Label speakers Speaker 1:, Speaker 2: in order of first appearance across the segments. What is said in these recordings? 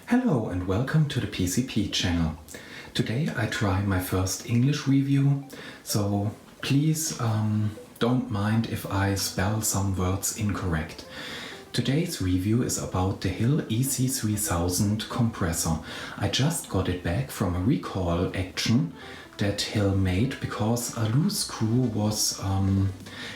Speaker 1: Hello and welcome to the PCP channel. Today I try my first English review, so please don't mind if I spell some words incorrect. Today's review is about the Hill EC-3000 compressor. I just got it back from a recall action that Hill made because a loose screw was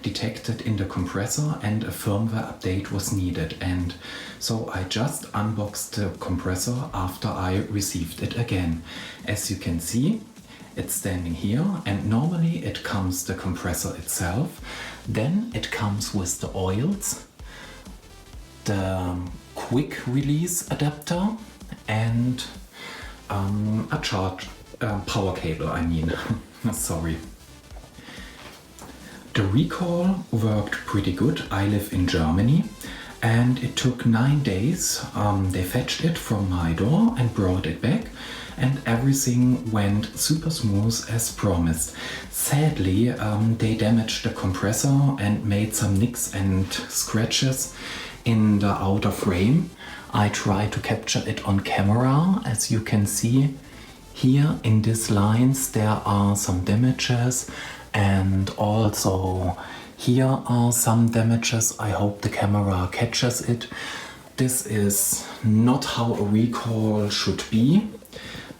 Speaker 1: detected in the compressor and a firmware update was needed, and so I just unboxed the compressor after I received it again. As you can see, it's standing here, and normally it comes the compressor itself, then it comes with the oils, the quick release adapter, and a charge power cable, sorry. The recall worked pretty good. I live in Germany and it took 9 days. They fetched it from my door and brought it back, and everything went super smooth as promised. Sadly, they damaged the compressor and made some nicks and scratches in the outer frame. I tried to capture it on camera. As you can see, here in these lines there are some damages, and also here are some damages. I hope the camera catches it. This is not how a recall should be,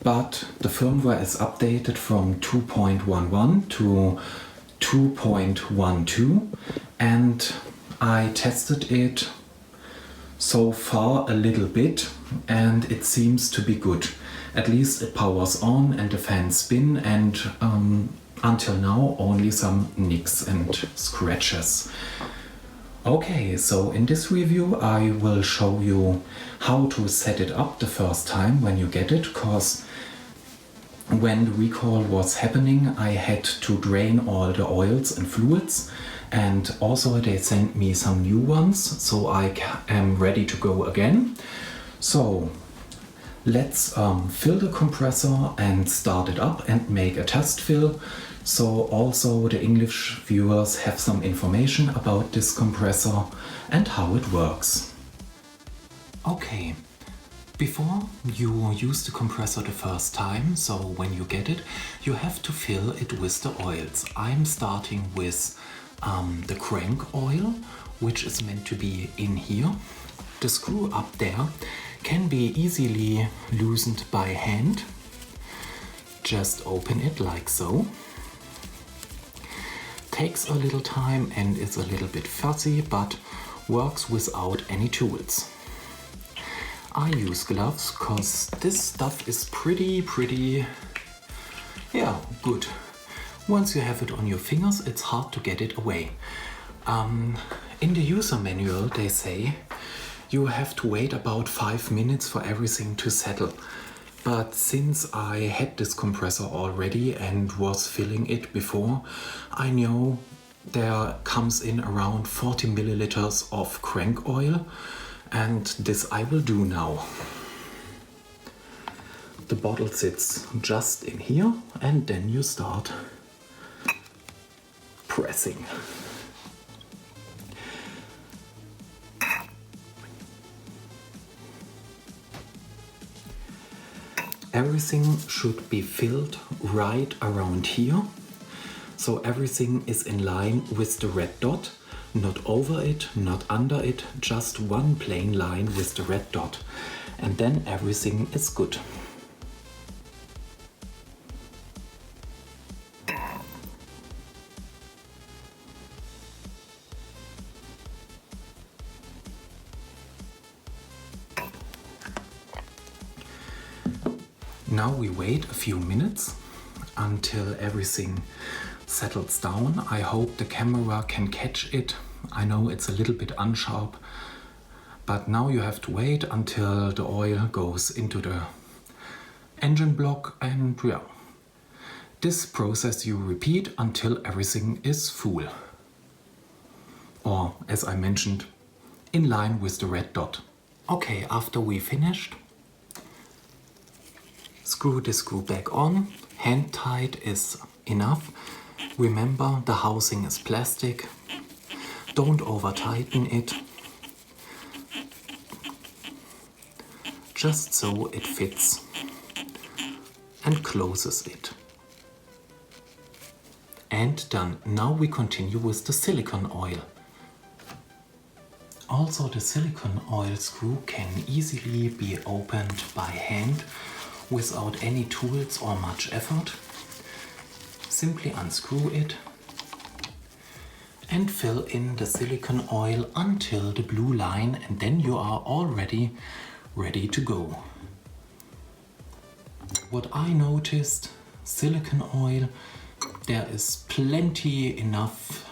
Speaker 1: but the firmware is updated from 2.11 to 2.12, and I tested it so far a little bit and it seems to be good. At least it powers on and the fans spin, and until now only some nicks and scratches. Okay, so in this review I will show you how to set it up the first time when you get it, because when the recall was happening I had to drain all the oils and fluids, and also they sent me some new ones, so I am ready to go again. So let's fill the compressor and start it up and make a test fill, so also the English viewers have some information about this compressor and how it works. Okay, before you use the compressor the first time, so when you get it, you have to fill it with the oils. I'm starting with the crank oil, which is meant to be in here. The screw up there can be easily loosened by hand. Just open it like so. Takes a little time and is a little bit fuzzy, but works without any tools. I use gloves because this stuff is pretty good. Once you have it on your fingers, it's hard to get it away. In the user manual they say you have to wait about 5 minutes for everything to settle. But since I had this compressor already and was filling it before, I know there comes in around 40 milliliters of crank oil, and this I will do now. The bottle sits just in here, and then you start pressing. Everything should be filled right around here, so everything is in line with the red dot, not over it, not under it, just one plain line with the red dot, and then everything is good. Now we wait a few minutes until everything settles down. I hope the camera can catch it. I know it's a little bit unsharp, but now you have to wait until the oil goes into the engine block, and yeah, this process you repeat until everything is full. Or, as I mentioned, in line with the red dot. Okay, after we finished, screw the screw back on. Hand tight is enough. Remember, the housing is plastic. Don't over tighten it. just so it fits, and closes it. And done. Now we continue with the silicone oil. Also, the silicone oil screw can easily be opened by hand without any tools or much effort. Simply unscrew it and fill in the silicone oil until the blue line, and then you are already ready to go. What I noticed, silicone oil, there is plenty enough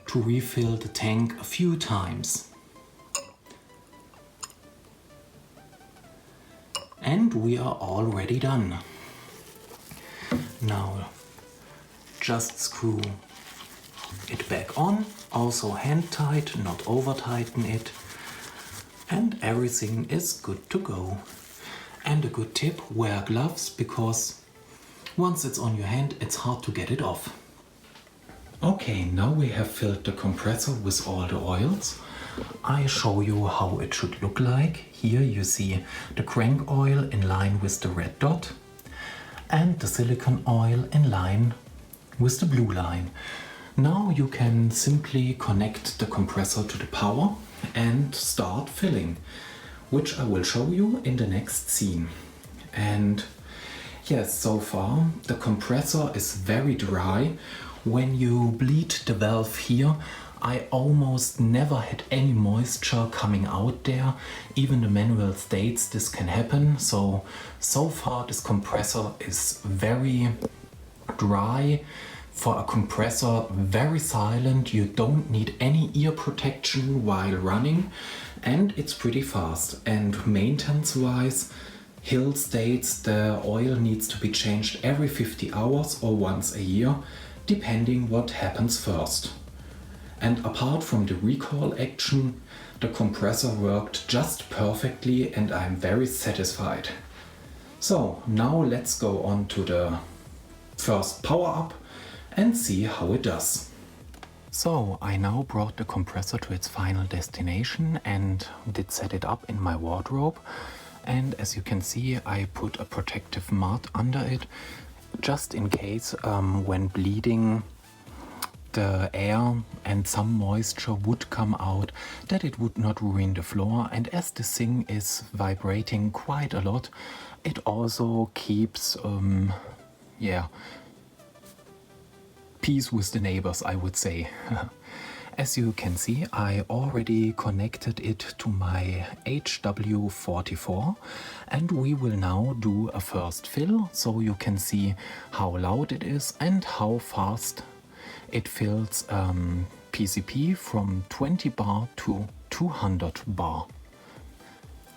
Speaker 1: to refill the tank a few times. And we are already done. Now just screw it back on, also hand tight, not over tighten it, and everything is good to go. And a good tip, wear gloves, because once it's on your hand, it's hard to get it off. Okay, now we have filled the compressor with all the oils. I show you how it should look like. Here you see the crank oil in line with the red dot and the silicone oil in line with the blue line. Now you can simply connect the compressor to the power and start filling, which I will show you in the next scene. And yes, so far the compressor is very dry. When you bleed the valve here, I almost never had any moisture coming out there. Even the manual states this can happen. So far this compressor is very dry. For a compressor, very silent. You don't need any ear protection while running, and it's pretty fast. And maintenance wise, Hill states the oil needs to be changed every 50 hours or once a year, depending what happens first. And apart from the recall action, the compressor worked just perfectly and I'm very satisfied. So now let's go on to the first power up and see how it does. So I now brought the compressor to its final destination and did set it up in my wardrobe. And as you can see, I put a protective mat under it, just in case when bleeding the air and some moisture would come out, that it would not ruin the floor. And as this thing is vibrating quite a lot, it also keeps peace with the neighbors, I would say. As you can see, I already connected it to my HW44 and we will now do a first fill, so you can see how loud it is and how fast it fills PCP from 20 bar to 200 bar.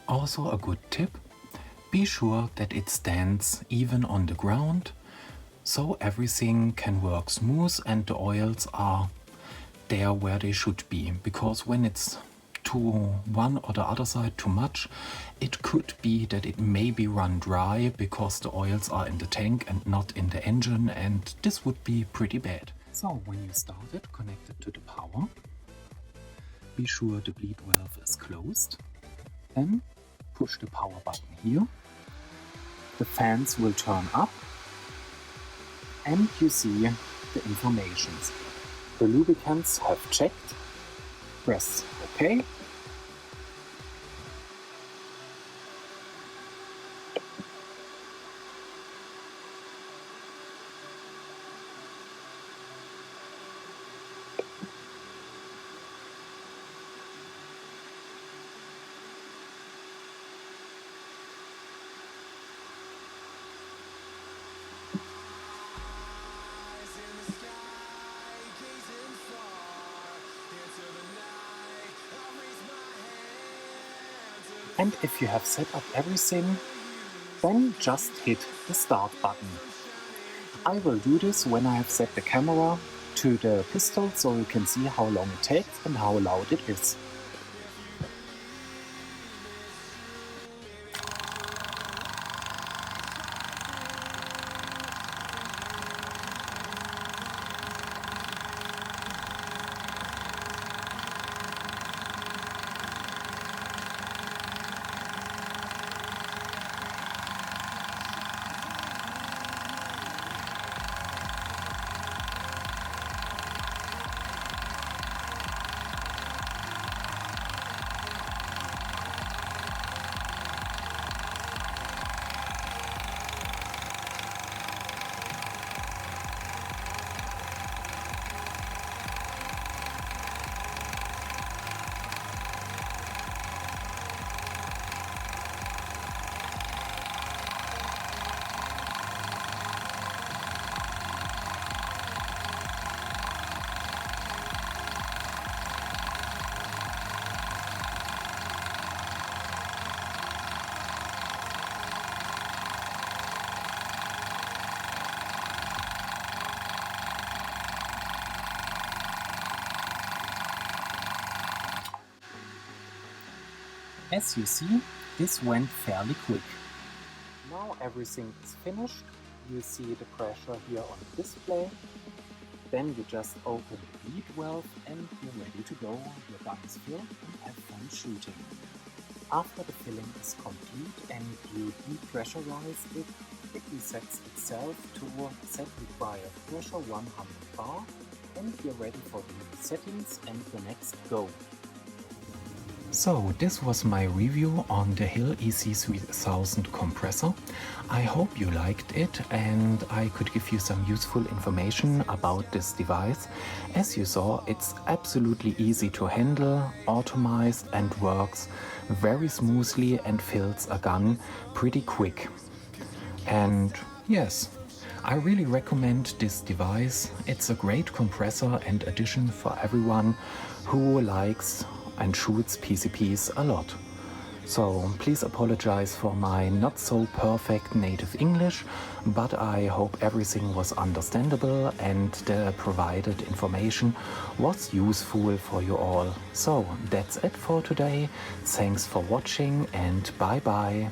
Speaker 1: Also a good tip, be sure that it stands even on the ground, so everything can work smooth and the oils are there where they should be. Because when it's to one or the other side too much, it could be that it maybe run dry because the oils are in the tank and not in the engine, and this would be pretty bad. So when you start it connected to the power, be sure the bleed valve is closed. Then push the power button here. The fans will turn up and you see the informations. The lubricants have checked. Press OK. And if you have set up everything, then just hit the start button. I will do this when I have set the camera to the pistol so you can see how long it takes and how loud it is. As you see, this went fairly quick. Now everything is finished. You see the pressure here on the display. Then you just open the bleed valve and you're ready to go. Your gun is filled and have fun shooting. After the filling is complete and you depressurize it, it resets itself to set required pressure 100 bar and you're ready for the new settings and the next go. So this was my review on the Hill EC-3000 compressor. I hope you liked it and I could give you some useful information about this device. As you saw, it's absolutely easy to handle, automized and works very smoothly and fills a gun pretty quick. And yes, I really recommend this device. It's a great compressor and addition for everyone who likes and shoots PCPs a lot. So please apologize for my not so perfect native English, but I hope everything was understandable and the provided information was useful for you all. So that's it for today. Thanks for watching and bye bye.